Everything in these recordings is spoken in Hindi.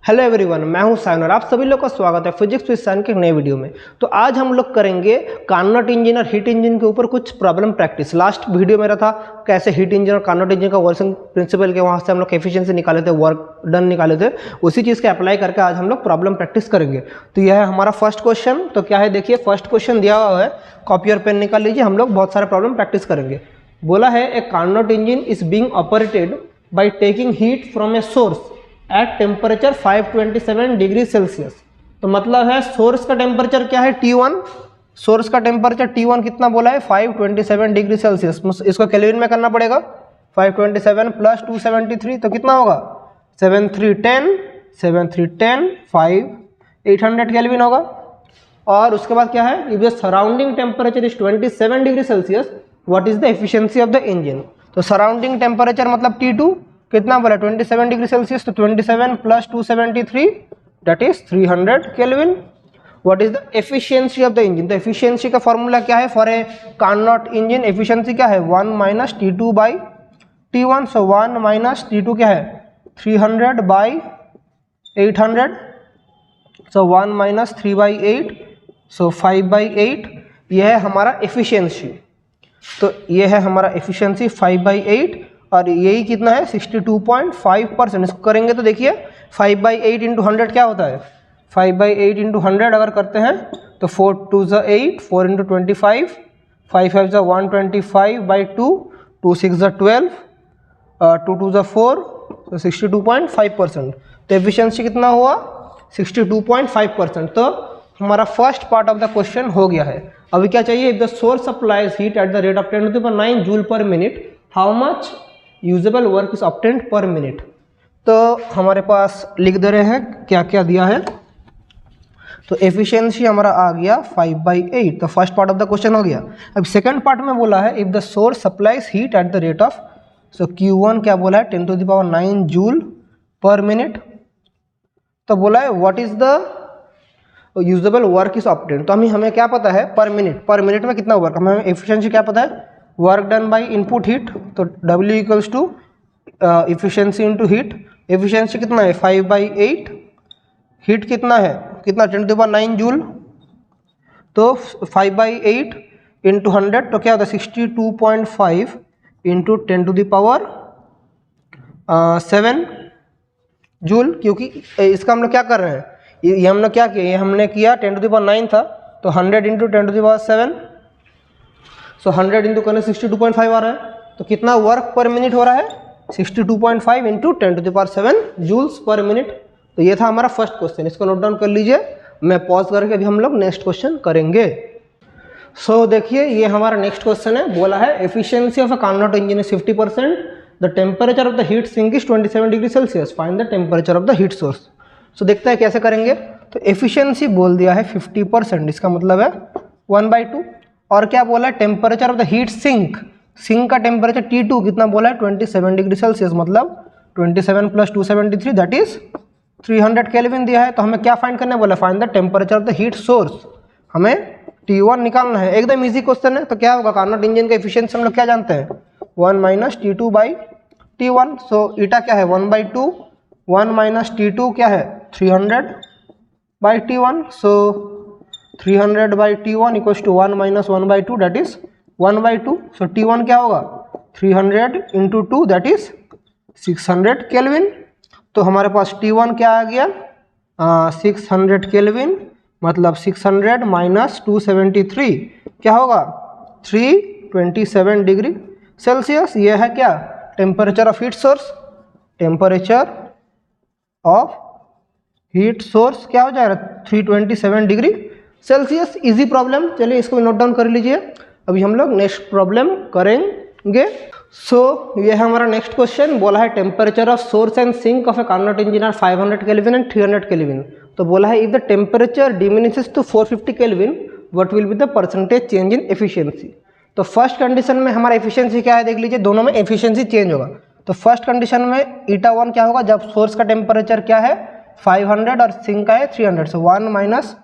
हेलो एवरीवन, मैं हूं सायन और आप सभी लोग का स्वागत है फिजिक्स विद सायन के नए वीडियो में। तो आज हम लोग करेंगे कार्नोट इंजन और हीट इंजन के ऊपर कुछ प्रॉब्लम प्रैक्टिस। लास्ट वीडियो मेरा था कैसे हीट इंजन और कार्नोट इंजन का वर्किंग प्रिंसिपल के वहां से हम लोग एफिशिएंसी निकाले थे, वर्क डन निकाले थे। उसी चीज़ के अप्लाई करके आज हम लोग प्रॉब्लम प्रैक्टिस करेंगे। तो यह है हमारा फर्स्ट क्वेश्चन। तो क्या है, देखिए फर्स्ट क्वेश्चन दिया हुआ है, कॉपी और पेन निकाल लीजिए, हम लोग बहुत सारे प्रॉब्लम प्रैक्टिस करेंगे। बोला है a Carnot engine is being operated by taking heat from a source at temperature 527 degree Celsius. तो मतलब है सोर्स का टेम्परेचर क्या है, T1। सोर्स का टेम्परेचर T1 कितना बोला है, 527 डिग्री सेल्सियस। इसको केल्विन में करना पड़ेगा। 527 प्लस 273 तो कितना होगा, 7310, 7310 5 800 केल्विन होगा। और उसके बाद क्या है, if the surrounding temperature is 27 degree Celsius, what is the efficiency of the engine. तो सराउंडिंग टेम्परेचर मतलब T2 कितना बोला, 27 डिग्री सेल्सियस। तो 27 plus 273 that is 300 kelvin. What is the efficiency of the engine. तो एफिशिएंसी का फॉर्मूला क्या है for a Carnot engine, efficiency क्या है 1 minus T2 by T1। So 1 minus T2 क्या है 300 by 800। So 1 minus 3 by 8, so 5 by 8। यह है हमारा एफिशिएंसी। तो यह है हमारा एफिशिएंसी 5 बाई 8 और यही कितना है 62.5%। इसको करेंगे तो देखिए 5 बाई 8 इंटू 100 क्या होता है, 5 बाई 8 इंटू 100 अगर करते हैं तो 4 2 ज़ा 8, 4 इंटू 25, 5 5 ज़ा 125 बाई 2, 2 6 ज़ा 12, 2 2 ज़ा 4, तो 62.5%। तो एफिशिएंसी कितना हुआ 62.5%। तो हमारा first part of the question हो गया है। अभी क्या चाहिए, if the source supplies heat at the rate of 10⁹ joule पर minute, how much usable work is obtained पर मिनट। तो हमारे पास लिख दे रहे हैं क्या क्या दिया है। तो एफिशिएंसी हमारा आ गया 5 बाई 8। तो first part of the question हो गया। अब सेकंड पार्ट में बोला है if the source supplies heat at the rate of, so Q1 क्या बोला है 10⁹ जूल पर मिनट। तो बोला है what is the usable work is obtained. तो हमें क्या पता है पर मिनट में कितना वर्क, हमें एफिशिएंसी क्या पता है work done by input heat. तो W equals to efficiency into heat. Efficiency कितना है 5 बाई 8, हीट कितना है 10⁹ जूल। तो 5 बाई 8 इंटू 100 तो क्या होता है 62.5 इंटू 10⁻7 जूल। क्योंकि इसका हम लोग क्या कर रहे हैं, ये हम लोग क्या किया, ये हमने किया 10⁹ था तो 100 इंटू 10⁻7, सो 100 इंटू करने 62.5 आ रहा है। तो कितना वर्क पर मिनट हो रहा है 62.5 इंटू 10⁻7 जूल्स पर मिनट। तो ये था हमारा फर्स्ट क्वेश्चन, इसको नोट डाउन कर लीजिए। मैं पॉज करके अभी हम लोग नेक्स्ट क्वेश्चन करेंगे। सो देखिए ये हमारा नेक्स्ट क्वेश्चन है। बोला है efficiency of a Carnot engine is 50%, the temperature of the heat sink is 27 degree Celsius, find the temperature of the heat source. So देखते हैं कैसे करेंगे। तो एफिशिएंसी बोल दिया है 50%, इसका मतलब है 1/2। और क्या बोला है temperature of the heat sink, sink का टेम्परेचर T2 कितना बोला है 27 डिग्री सेल्सियस, मतलब 27 प्लस 273 दैट इज 300 केल्विन दिया है। तो हमें क्या फाइंड करना है, बोला find the temperature of the heat source. हमें T1 निकालना है, एकदम इजी क्वेश्चन है। तो क्या होगा कार्नोट इंजन का एफिशिएंसी हम लोग क्या जानते हैं 1 माइनस T2 बाई T1। सो ईटा क्या है 1/2, 1 माइनस T2 क्या है 300 by T1। So 300 by T1 equals to 1 minus 1/2 that is 1/2। So T1 क्या होगा 300 इंटू 2 दैट इज 600 केल्विन। तो हमारे पास T1 क्या आ गया 600 केल्विन, मतलब 600 माइनस 273 क्या होगा 327 डिग्री सेल्सियस। ये है क्या temperature of heat source. Temperature of heat source क्या हो जाएगा 327 डिग्री सेल्सियस। इजी प्रॉब्लम, चलिए इसको नोट डाउन कर लीजिए। अभी हम लोग नेक्स्ट प्रॉब्लम करेंगे। सो ये है हमारा नेक्स्ट क्वेश्चन। बोला है temperature of source and sink of a Carnot engine are 500 kelvin and 300 kelvin. तो बोला है if the temperature diminishes to 450 kelvin what will be the percentage change in efficiency. तो फर्स्ट कंडीशन में हमारा एफिशिएंसी क्या है देख लीजिए, दोनों में एफिशिएंसी चेंज होगा। तो फर्स्ट कंडीशन में ईटा1 क्या होगा, जब सोर्स का टेम्परेचर क्या है 500 और सिंक का है 300, सो 1 माइनस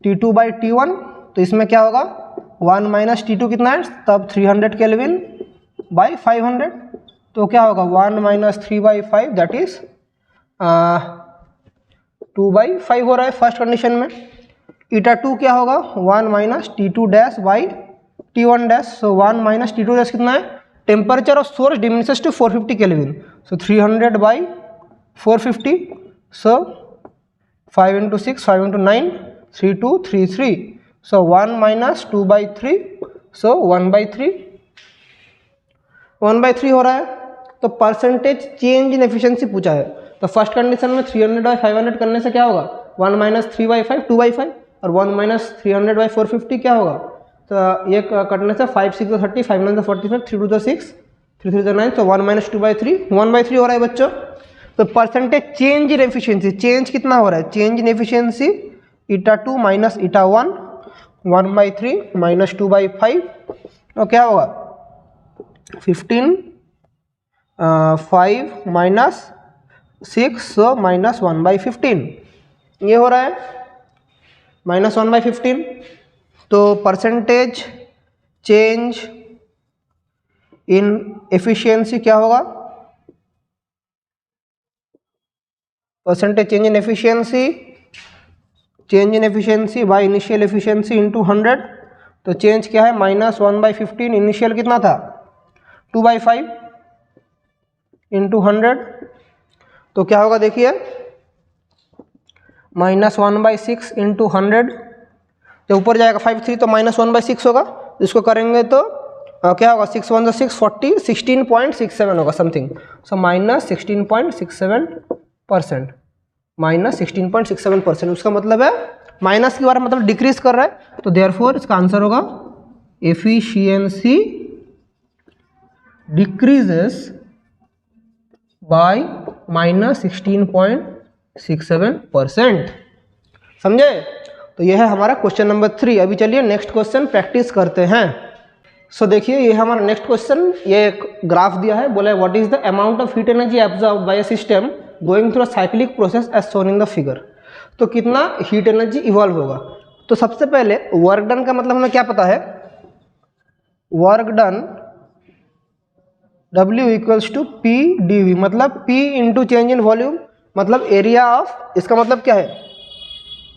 T2 बाई T1। तो इसमें क्या होगा 1 माइनस T2 कितना है तब 300 केल्विन बाई 500। तो क्या होगा 1 माइनस 3/5 दैट इज 2/5 हो रहा है फर्स्ट कंडीशन में। ईटा 2 क्या होगा 1 minus T2 dash by T1 dash. So 1 minus T2 dash कितना है, temperature of source diminishes to 450 kelvin, so 300 by 450, so 5 into 6, 5 into 9, 3233, so 1 minus 2/3, so 1/3, 1/3 हो रहा है। तो परसेंटेज चेंज इन एफिशिएंसी पूछा है, तो फर्स्ट कंडीशन में 300/500 करने से क्या होगा 1 माइनस 3/5 2/5, और 1 माइनस 300/450 क्या होगा, तो ये कटने से 5 6 30, 5 9 45, 3 2 6, 3 3 9, तो 1 माइनस 2/3, 1/3 हो रहा है बच्चों। तो percentage change in efficiency, change कितना हो रहा है, change in efficiency eta 2 minus eta 1, 1/3 minus 2/5, तो क्या होगा 15, 5 माइनस 6, सो माइनस 1/15, ये हो रहा है माइनस 1/15। तो परसेंटेज चेंज इन एफिशिएंसी क्या होगा, percentage change in efficiency, change in efficiency by initial efficiency into 100। तो चेंज क्या है माइनस 1/15, इनिशियल कितना था 2/5 इंटू 100, तो क्या होगा देखिए माइनस 1/6 इंटू 100, जब ऊपर जाएगा 5 3 तो माइनस 1/6 होगा, इसको करेंगे तो क्या होगा 6 1 6 40, 16.67 होगा समथिंग, सो माइनस 16.67%, माइनस 16.67%, उसका मतलब है माइनस के बारे में मतलब डिक्रीज कर रहा है, तो देयरफॉर इसका आंसर होगा एफिशिएंसी डिक्रीजेस बाय माइनस 16.67%, समझे। तो यह है हमारा क्वेश्चन नंबर 3। अभी चलिए नेक्स्ट क्वेश्चन प्रैक्टिस करते हैं। सो देखिए ये हमारा नेक्स्ट क्वेश्चन, ये एक ग्राफ दिया है, बोला है what is the amount of heat energy absorbed by a system going through a cyclic process as shown in the figure. तो कितना हीट एनर्जी इवॉल्व होगा। तो सबसे पहले वर्क डन का मतलब हमें क्या पता है, work done W equals to P D V, मतलब P into change in volume, मतलब एरिया ऑफ, इसका मतलब क्या है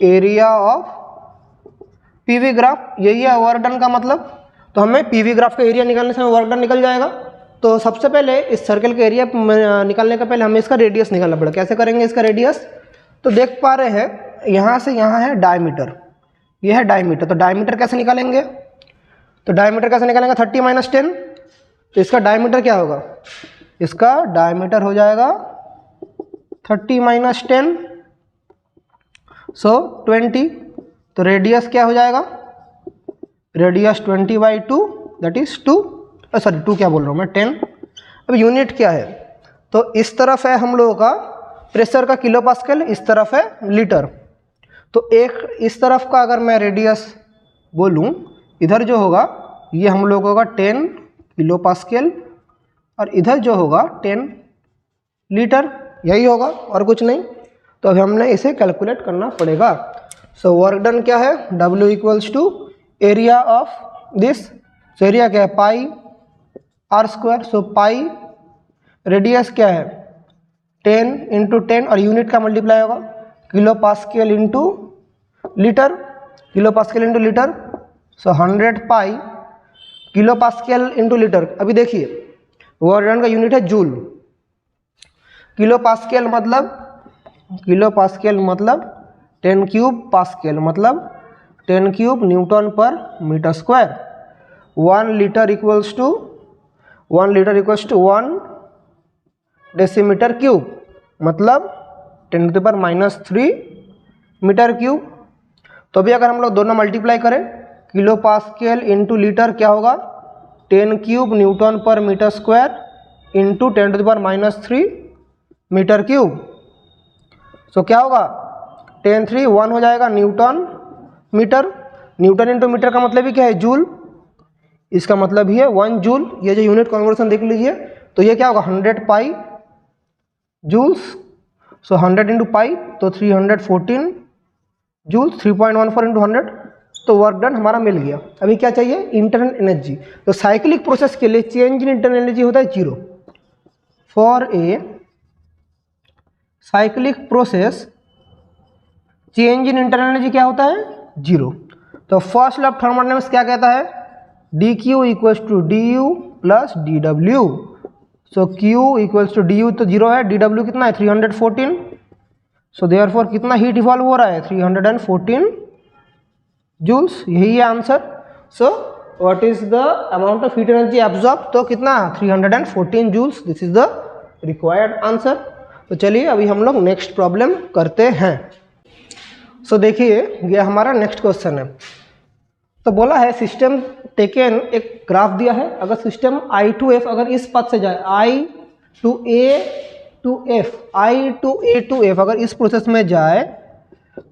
एरिया ऑफ PV ग्राफ, यही है वर्क डन का मतलब। तो हमें PV ग्राफ का एरिया निकालने से हमें वर्क डन निकल जाएगा। तो सबसे पहले इस सर्कल का एरिया निकालने का पहले हमें इसका रेडियस निकालना पड़ेगा। कैसे करेंगे इसका रेडियस, तो देख पा रहे हैं यहाँ से यहाँ है डायमीटर, यह है डायमीटर, तो डायमीटर कैसे निकालेंगे, तो डायमीटर कैसे निकालेंगे 30 माइनस 10, तो इसका डायमीटर क्या होगा, इसका डायमीटर हो जाएगा 30 माइनस 10, सो 20, तो रेडियस क्या हो जाएगा, रेडियस 20/2 दैट इज 2, सॉरी 2 क्या बोल रहा हूँ मैं 10। अब यूनिट क्या है, तो इस तरफ है हम लोगों का प्रेशर का किलो पास्कल, इस तरफ है लीटर। तो एक इस तरफ का अगर मैं रेडियस बोलूँ, इधर जो होगा ये हम लोगों का 10 किलो पास्कल, और इधर जो होगा 10 लीटर, यही होगा और कुछ नहीं। तो अभी हमने इसे कैलकुलेट करना पड़ेगा। सो वर्क डन क्या है, W equals to area of this, so area क्या है pi r square, so pi, radius क्या है 10 इंटू 10, और यूनिट का मल्टीप्लाई होगा kilo pascal into litre, kilo pascal into litre, so 100 pi kilo pascal into litre. अभी देखिए वर्क डन का यूनिट है जूल, किलो पास्कल मतलब 10 क्यूब पास्कल मतलब 10 cube newton per metre square. 1 litre equals to 1 decimetre cube, मतलब 10⁻³ मीटर क्यूब। तो अभी अगर हम लोग दोनों मल्टीप्लाई करें, किलो पास्कल इंटू लीटर क्या होगा 10 cube newton per metre square into 10⁻³ metre cube. So क्या होगा 10 3 1 हो जाएगा newton metre, newton into metre का मतलब ही क्या है जूल, इसका मतलब ही है 1 जूल। ये जो यूनिट कन्वर्सन देख लीजिए, तो ये क्या होगा 100 पाई जूल्स, सो 100 इंटू पाई तो 314 जूल्स, 3.14 इंटू 100, तो वर्क डन हमारा मिल गया। अभी क्या चाहिए इंटरनल एनर्जी। तो साइक्लिक प्रोसेस के लिए चेंज इन इंटरनल एनर्जी होता है 0। For a cyclic process change in internal energy क्या होता है? 0। तो फर्स्ट लॉ ऑफ थर्मोडायनेमिक्स क्या कहता है? D Q equals to D U plus D W. So Q equals to D U तो 0 है, डी डब्ल्यू कितना है? 314। सो देयरफॉर कितना हीट इवॉल्व हो रहा है? 314 जूल्स। यही है answer. So what is the amount of heat energy absorb? तो कितना? 314 जूल्स। This is the required answer. तो चलिए अभी हम लोग नेक्स्ट प्रॉब्लम करते हैं। सो देखिए ये हमारा नेक्स्ट क्वेश्चन है। तो बोला है सिस्टम टेकन, एक ग्राफ दिया है, अगर सिस्टम I to F अगर इस पथ से जाए, I to A to F, I to A to F अगर इस प्रोसेस में जाए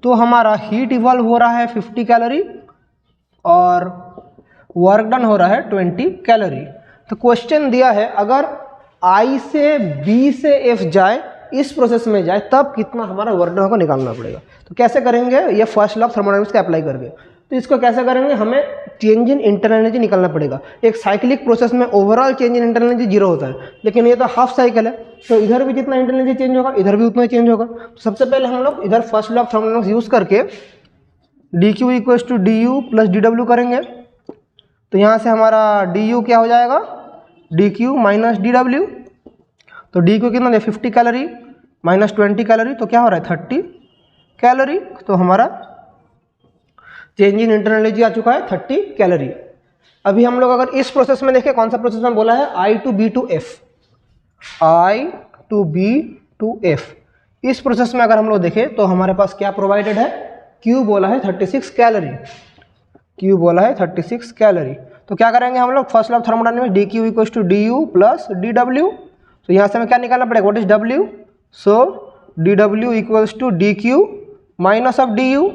तो हमारा हीट इवॉल्व हो रहा है 50 कैलोरी और वर्क डन हो रहा है 20 कैलोरी। तो क्वेश्चन दिया है अगर I से B से F जाए, इस प्रोसेस में जाए, तब कितना हमारा वर्क डन को निकालना पड़ेगा। तो कैसे करेंगे? ये फर्स्ट लॉ ऑफ थर्मोडायनेमिक्स का अप्लाई करके। तो इसको कैसे करेंगे? हमें चेंज इन इंटरनल एनर्जी निकालना पड़ेगा। एक साइक्लिक प्रोसेस में overall change in internal energy 0 होता है, लेकिन ये तो हाफ साइकिल है, तो इधर भी जितना इंटरनल एनर्जी चेंज होगा इधर भी उतना ही चेंज होगा। तो सबसे पहले हम लोग इधर first law of thermodynamics use करके D Q equals to D U plus D W करेंगे। तो यहाँ से हमारा डी यू क्या हो जाएगा? D Q minus D W. तो डी क्यू कितना है? 50 कैलोरी माइनस 20 कैलोरी, तो क्या हो रहा है? 30 कैलोरी। तो हमारा चेंज इन इंटरनल एनर्जी आ चुका है 30 कैलोरी। अभी हम लोग अगर इस प्रोसेस में देखें, कौन सा प्रोसेस में बोला है? I to B to F, I to B to F। इस प्रोसेस में अगर हम लोग देखें तो हमारे पास क्या प्रोवाइडेड है? Q बोला है 36 कैलोरी, Q बोला है 36 कैलोरी। तो क्या करेंगे हम लोग? First law of thermodynamics D Q equals to D U plus D W. तो यहाँ से हमें क्या निकालना पड़ेगा? What is W? So D W equals to D Q minus of D U.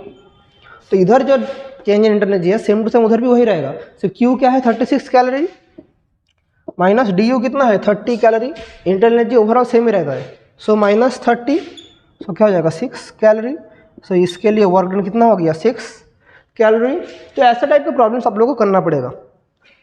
तो इधर जो चेंज इन इंटरनल एनर्जी है सेम टू सेम उधर भी वही रहेगा। सो क्यू क्या है? 36 कैलोरी माइनस डी यू कितना है? 30 calorie. Internal energy overall same ही रहता है, सो माइनस 30। सो क्या हो जाएगा? 6 कैलोरी। सो इसके लिए वर्क डन कितना हो गया? 6 कैलोरी। तो ऐसा टाइप के प्रॉब्लम्स आप लोगों को करना पड़ेगा।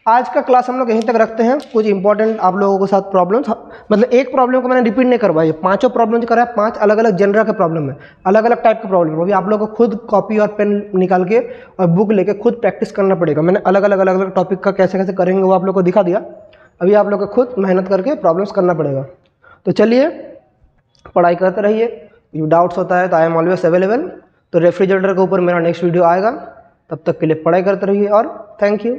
आज का क्लास हम लोग यहीं तक रखते हैं। कुछ इंपॉर्टेंट आप लोगों के साथ प्रॉब्लम्स, मतलब एक प्रॉब्लम को मैंने रिपीट नहीं करवाई, पांचों प्रॉब्लम जो कराया 5 अलग अलग जनरल के प्रॉब्लम है, अलग अलग टाइप के प्रॉब्लम। अभी आप लोगों को खुद कॉपी और पेन निकाल के और बुक लेके खुद प्रैक्टिस करना पड़ेगा। मैंने अलग अलग टॉपिक का कैसे कैसे करेंगे वो आप लोग को दिखा दिया। अभी आप लोग को खुद मेहनत करके प्रॉब्लम्स करना पड़ेगा। तो चलिए पढ़ाई करते रहिए। डाउट्स होता है तो आई एम ऑलवेज अवेलेबल। तो रेफ्रिजरेटर के ऊपर मेरा नेक्स्ट वीडियो आएगा, तब तक के लिए पढ़ाई करते रहिए और थैंक यू।